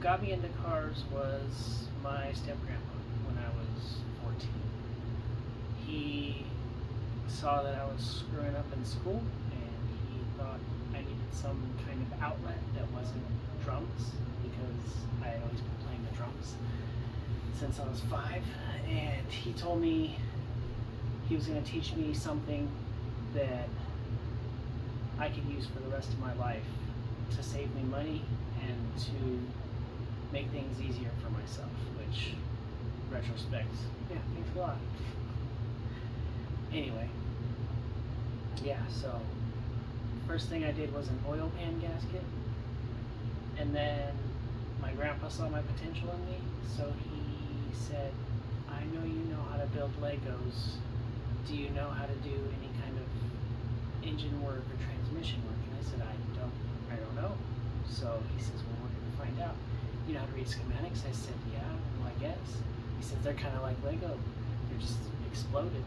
what got me into cars was my step-grandpa when I was 14. He saw that I was screwing up in school, and he thought I needed some kind of outlet that wasn't drums, because I had always been playing the drums since I was 5, and he told me he was going to teach me something that I could use for the rest of my life to save me money and to make things easier for myself, which, retrospect, yeah, thanks a lot. Anyway, yeah, so first thing I did was an oil pan gasket, and then my grandpa saw my potential in me, so he said, I know you know how to build Legos. Do you know how to do any kind of engine work or transmission work? And I said, I don't know. So he says, well, we're going to find out. You know how to read schematics? I said, yeah, well, I guess. He says, they're kind of like Lego. They're just exploded.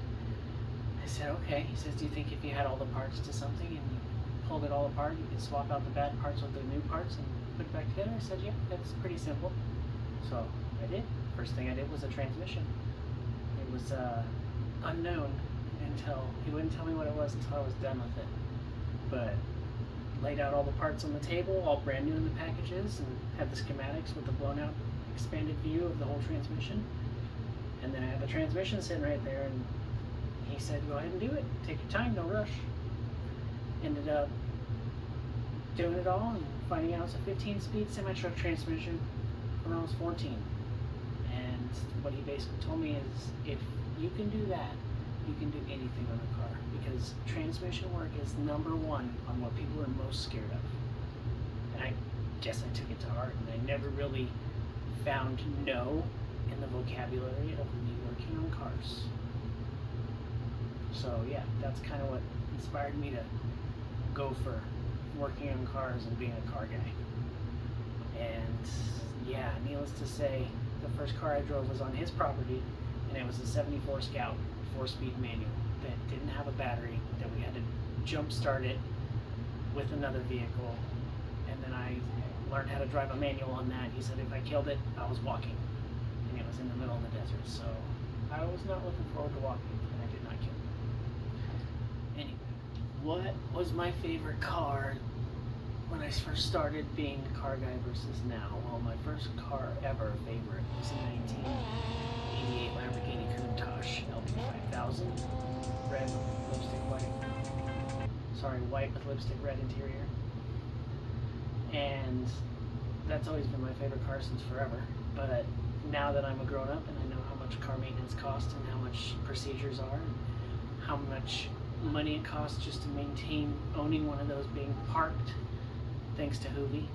I said, okay. He says, do you think if you had all the parts to something and you pulled it all apart, you could swap out the bad parts with the new parts and put it back together? I said, yeah, that's pretty simple. So I did. First thing I did was a transmission. It was unknown until he wouldn't tell me what it was until I was done with it. But laid out all the parts on the table, all brand new in the packages, and had the schematics with the blown out expanded view of the whole transmission. And then I had the transmission sitting right there, and he said, go ahead and do it. Take your time, no rush. Ended up doing it all and finding out it's a 15-speed semi-truck transmission when I was 14. And what he basically told me is, if you can do that, you can do anything on a car, because transmission work is number one on what people are most scared of. And I guess I took it to heart, and I never really found no in the vocabulary of me working on cars. So yeah, that's kind of what inspired me to go for working on cars and being a car guy. And yeah, needless to say, the first car I drove was on his property, and it was a 74 Scout 4-speed manual that didn't have a battery, that we had to jump start it with another vehicle. And then I learned how to drive a manual on that. He said if I killed it, I was walking, and it was in the middle of the desert, so I was not looking forward to walking, and I did not kill it. Anyway, what was my favorite car when I first started being a car guy versus now? Well, my first car ever favorite was a 1988 Lamborghini Countach LP5000, red with lipstick white. Sorry, white with lipstick red interior. And that's always been my favorite car since forever. But now that I'm a grown up and I know how much car maintenance costs and how much procedures are and how much money it costs just to maintain owning one of those being parked, thanks to Hoovy.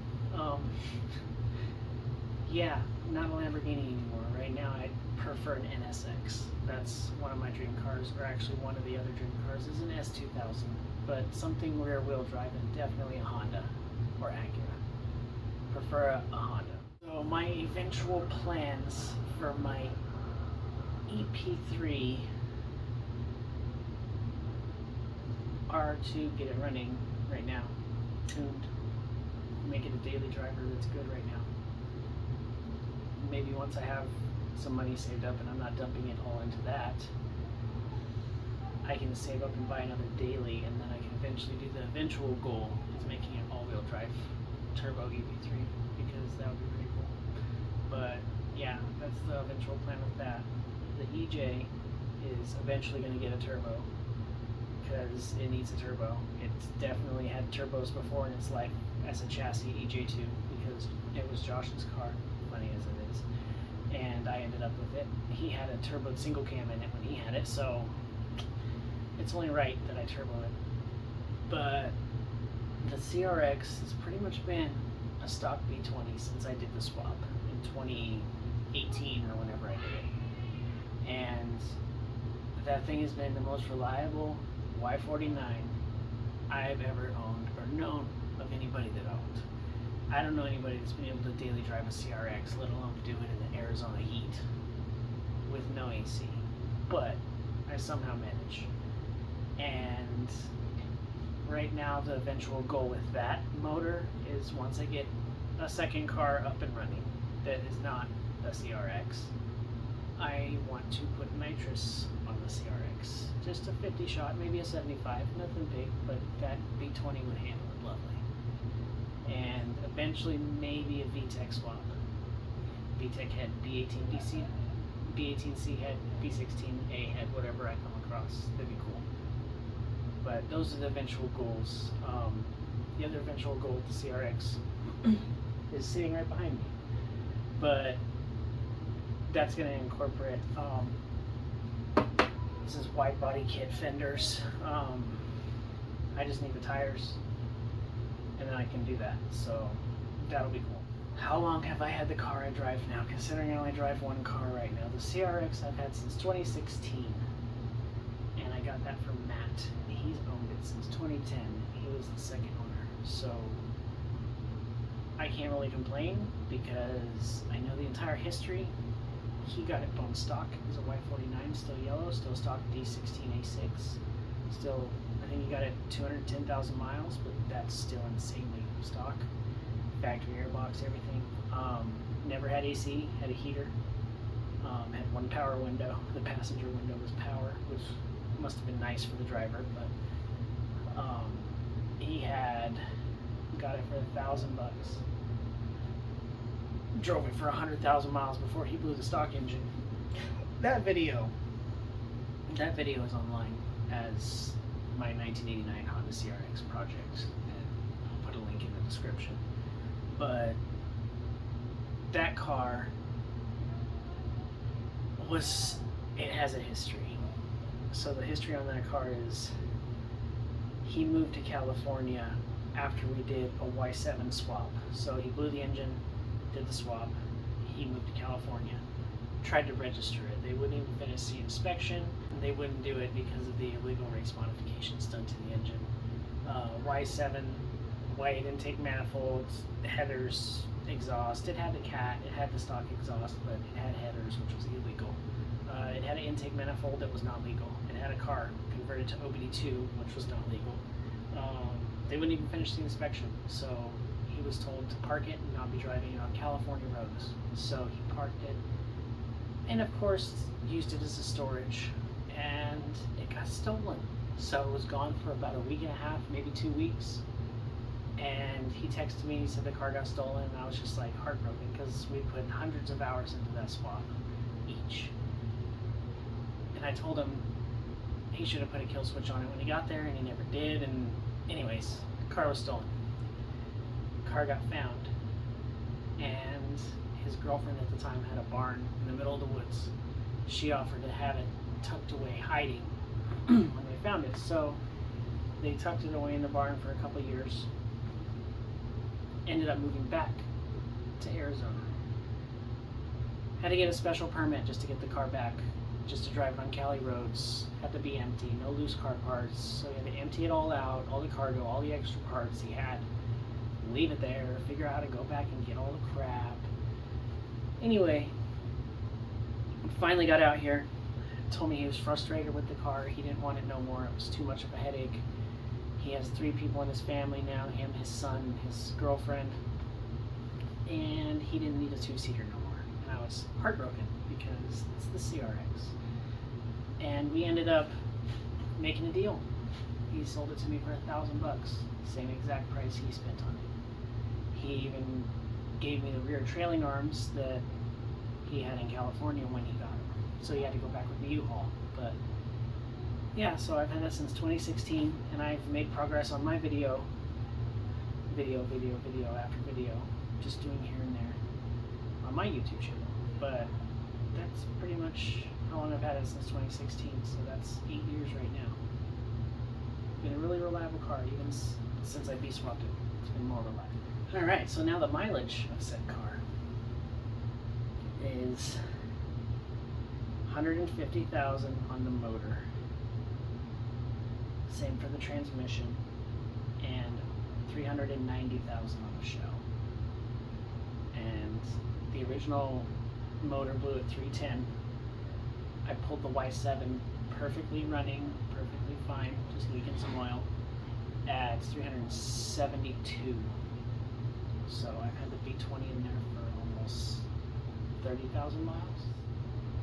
Yeah, not a Lamborghini anymore. Right now I prefer an NSX. That's one of my dream cars, or actually one of the other dream cars is an S2000, but something rear wheel drive, and definitely a Honda or Acura. Prefer a Honda. So my eventual plans for my EP3 are to get it running right now, tuned, make it a daily driver that's good right now. Maybe once I have some money saved up and I'm not dumping it all into that, I can save up and buy another daily, and then I can eventually do the eventual goal is making it all-wheel drive turbo EP3, because that would be pretty cool. But yeah, that's the eventual plan with that. The EJ is eventually going to get a turbo, because it needs a turbo. It's definitely had turbos before in its life as a chassis, EJ2, because it was Josh's car, funny as it is, and I ended up with it. He had a turboed single cam in it when he had it, so it's only right that I turbo it. But the CRX has pretty much been a stock V20 since I did the swap in 2018 or whenever I did it. And that thing has been the most reliable Y49 I've ever owned or known of anybody that owned. I don't know anybody that's been able to daily drive a CRX, let alone do it in the Arizona heat with no AC. But I somehow manage. And right now the eventual goal with that motor is once I get a second car up and running, that is not a CRX. I want to put nitrous on the CRX. Just a 50 shot, maybe a 75, nothing big, but that V20 would handle it lovely. And eventually maybe a VTEC swap. VTEC head, B18DC, B18C head, B16A head, whatever I come across, that'd be cool. But those are the eventual goals. The other eventual goal with the CRX is sitting right behind me. But that's going to incorporate, this is wide body kit fenders. I just need the tires and then I can do that. So that'll be cool. How long have I had the car I drive now? Considering I only drive one car right now. The CRX I've had since 2016. And I got that from Matt. He's owned it since 2010. He was the second owner. So I can't really complain because I know the entire history. He got it bone stock. It was a Y49, still yellow, still stock D16A6. Still, I think he got it 210,000 miles, but that's still insanely stock. Factory airbox, everything. Never had AC, had a heater. Had one power window. The passenger window was power, which must have been nice for the driver, but he had got it for $1,000. Drove it for 100,000 miles before he blew the stock engine. That video is online as my 1989 Honda CRX project, and I'll put a link in the description. But that car it has a history. So the history on that car is he moved to California after we did a Y7 swap. So he blew the engine, did the swap, he moved to California, tried to register it. They wouldn't even finish the inspection, and they wouldn't do it because of the illegal race modifications done to the engine. Y7, white intake manifolds, headers, exhaust. It had the cat, it had the stock exhaust, but it had headers, which was illegal. It had an intake manifold that was not legal. It had a car converted to OBD2, which was not legal. They wouldn't even finish the inspection, so he was told to park it and not be driving it on California roads. So he parked it, and of course used it as a storage, and it got stolen. So it was gone for about a week and a half, maybe 2 weeks. And he texted me, he said the car got stolen, and I was just like heartbroken because we put hundreds of hours into that swap each. And I told him he should have put a kill switch on it when he got there, and he never did. And anyways, the car was stolen. The car got found, and his girlfriend at the time had a barn in the middle of the woods. She offered to have it tucked away, hiding, when they found it. So they tucked it away in the barn for a couple years. Ended up moving back to Arizona. Had to get a special permit just to get the car back, just to drive it on Cali roads. Had to be empty, no loose car parts. So he had to empty it all out, all the cargo, all the extra parts he had. Leave it there, figure out how to go back and get all the crap. Anyway, finally got out here. Told me he was frustrated with the car. He didn't want it no more. It was too much of a headache. He has 3 people in his family now, him, his son, his girlfriend, and he didn't need a 2-seater no more. And I was heartbroken because it's the CRX. And we ended up making a deal. He sold it to me for $1,000, same exact price he spent on it. He even gave me the rear trailing arms that he had in California when he got them. So he had to go back with the U-Haul. But yeah, so I've had that since 2016, and I've made progress on my video after video, just doing here and there on my YouTube channel. But that's pretty much how long I've had it since 2016, so that's 8 years right now. Been a really reliable car, even since I B-swapped it. It's been more reliable. Alright, so now the mileage of said car is 150,000 on the motor. Same for the transmission, and 390,000 on the shell. And the original motor blew at 310. I pulled the Y7 perfectly running, perfectly fine, just leaking some oil, at 372. So I've had the V20 in there for almost 30,000 miles.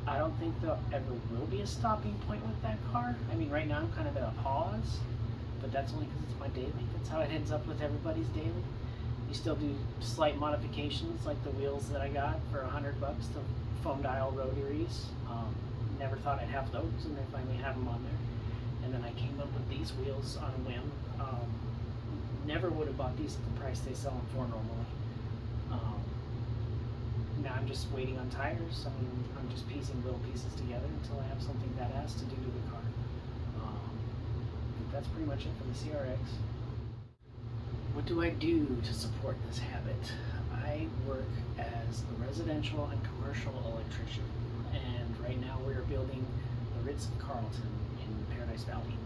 I don't think there ever will be a stopping point with that car. I mean, right now I'm kind of at a pause, but that's only because it's my daily. That's how it ends up with everybody's daily. You still do slight modifications, like the wheels that I got for $100, the foam dial rotaries. Never thought I'd have those, and I finally have them on there. And then I came up with these wheels on a whim. Never would have bought these at the price they sell them for normally. Now I'm just waiting on tires. I'm just piecing little pieces together until I have something badass to do to the car. That's pretty much it for the CRX. What do I do to support this habit? I work as a residential and commercial electrician, and right now we are building the Ritz-Carlton in Paradise Valley.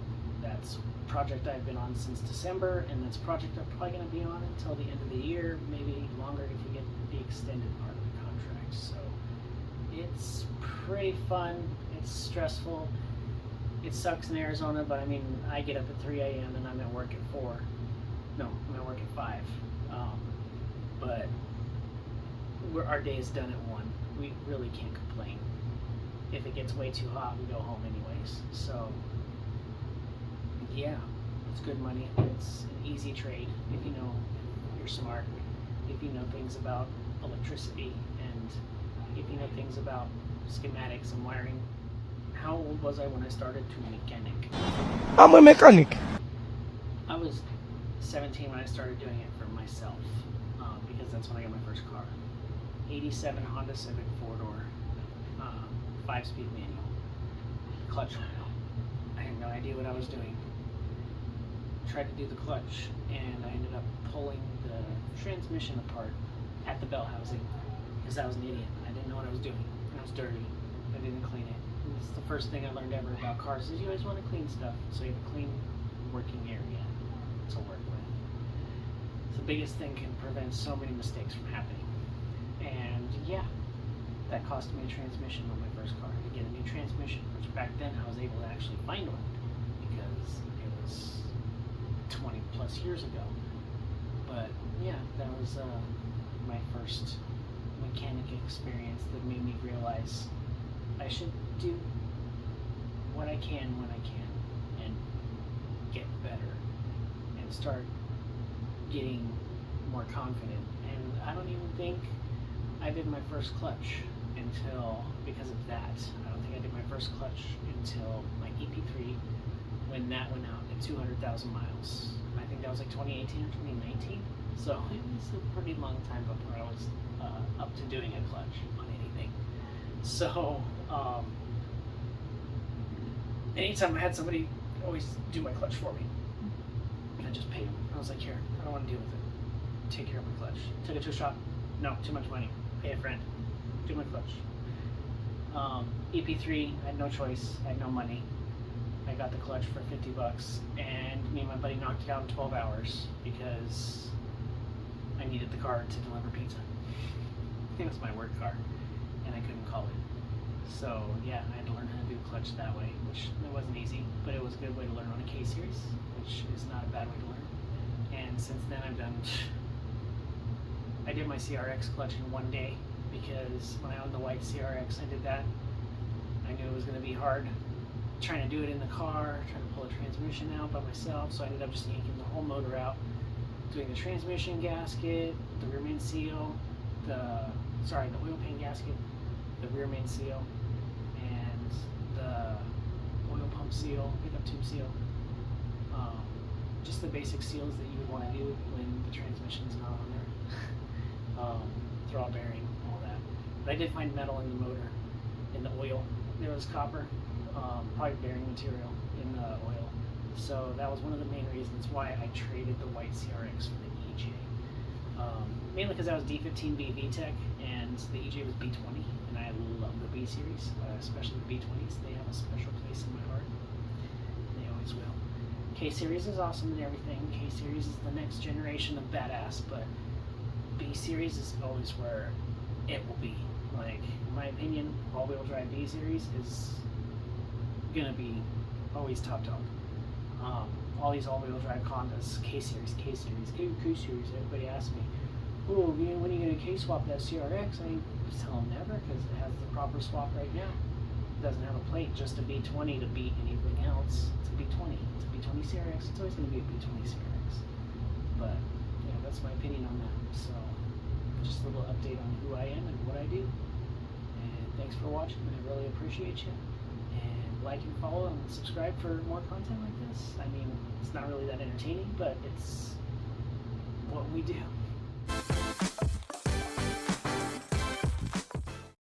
That's a project I've been on since December, and that's a project I'm probably going to be on until the end of the year, maybe longer if we get the extended part of the contract. So it's pretty fun. It's stressful. It sucks in Arizona, but I mean, I get up at 3 a.m. and I'm at work at 4. No, I'm at work at 5. But our day is done at 1. We really can't complain. If it gets way too hot, we go home anyways. So yeah, it's good money. It's an easy trade if you know you're smart, if you know things about electricity, and if you know things about schematics and wiring. How old was I when I started to mechanic? I'm a mechanic. I was 17 when I started doing it for myself, because that's when I got my first car. 87 Honda Civic 4-door, 5-speed manual, clutch manual. I had no idea what I was doing. Tried to do the clutch, and I ended up pulling the transmission apart at the bell housing because I was an idiot. I didn't know what I was doing. I was dirty. I didn't clean it. It's the first thing I learned ever about cars is you always want to clean stuff, so you have a clean working area to work with. It's the biggest thing, can prevent so many mistakes from happening. And yeah, that cost me a transmission on my first car, to get a new transmission, which back then I was able to actually find one because it was 20 plus years ago. But yeah, that was my first mechanic experience that made me realize I should do what I can when I can and get better and start getting more confident. And I don't even think I did my first clutch until, because of that, I don't think I did my first clutch until my EP3 when that went out at 200,000 miles. I think that was like 2018 or 2019. So it was a pretty long time before I was up to doing a clutch on anything. So anytime I had somebody always do my clutch for me, I just paid them. I was like, here, I don't want to deal with it. Take care of my clutch. Took it to a shop. No, too much money. Pay a friend. Do my clutch. EP3, I had no choice. I had no money. I got the clutch for $50, and me and my buddy knocked it out in 12 hours because I needed the car to deliver pizza. It was my work car, and I couldn't call it. So yeah, I had to learn how to do clutch that way, which it wasn't easy, but it was a good way to learn on a K-Series, which is not a bad way to learn. And since then I did my CRX clutch in 1 day, because when I owned the white CRX, I did that. I knew it was going to be hard trying to do it in the car, trying to pull a transmission out by myself, so I ended up just yanking the whole motor out, doing the transmission gasket, the rear main seal, the oil pan gasket, the rear main seal, and the oil pump seal, pickup tube seal. Just the basic seals that you would want to do when the transmission's not on there. Throttle bearing, all that. But I did find metal in the motor, in the oil. There was copper, probably bearing material in the oil. So that was one of the main reasons why I traded the white CRX for the EJ. Mainly because I was D15B VTEC and the EJ was B20, and I love the B series, especially the B20s. They have a special place in my heart. They always will. K series is awesome and everything. K series is the next generation of badass, but B series is always where it will be. Like, in my opinion, all-wheel drive B series is gonna be always top dog. All these all-wheel drive Hondas, K series, everybody asks me, oh, when are you going to K-swap that CRX? I tell them never, because it has the proper swap right now. It doesn't have a plate just a B20 to beat anything else. It's a B20. It's a B20 CRX. It's always going to be a B20 CRX. But, yeah, that's my opinion on that. So, just a little update on who I am and what I do. And thanks for watching. I really appreciate you. And like and follow and subscribe for more content like this. I mean, it's not really that entertaining, but it's what we do.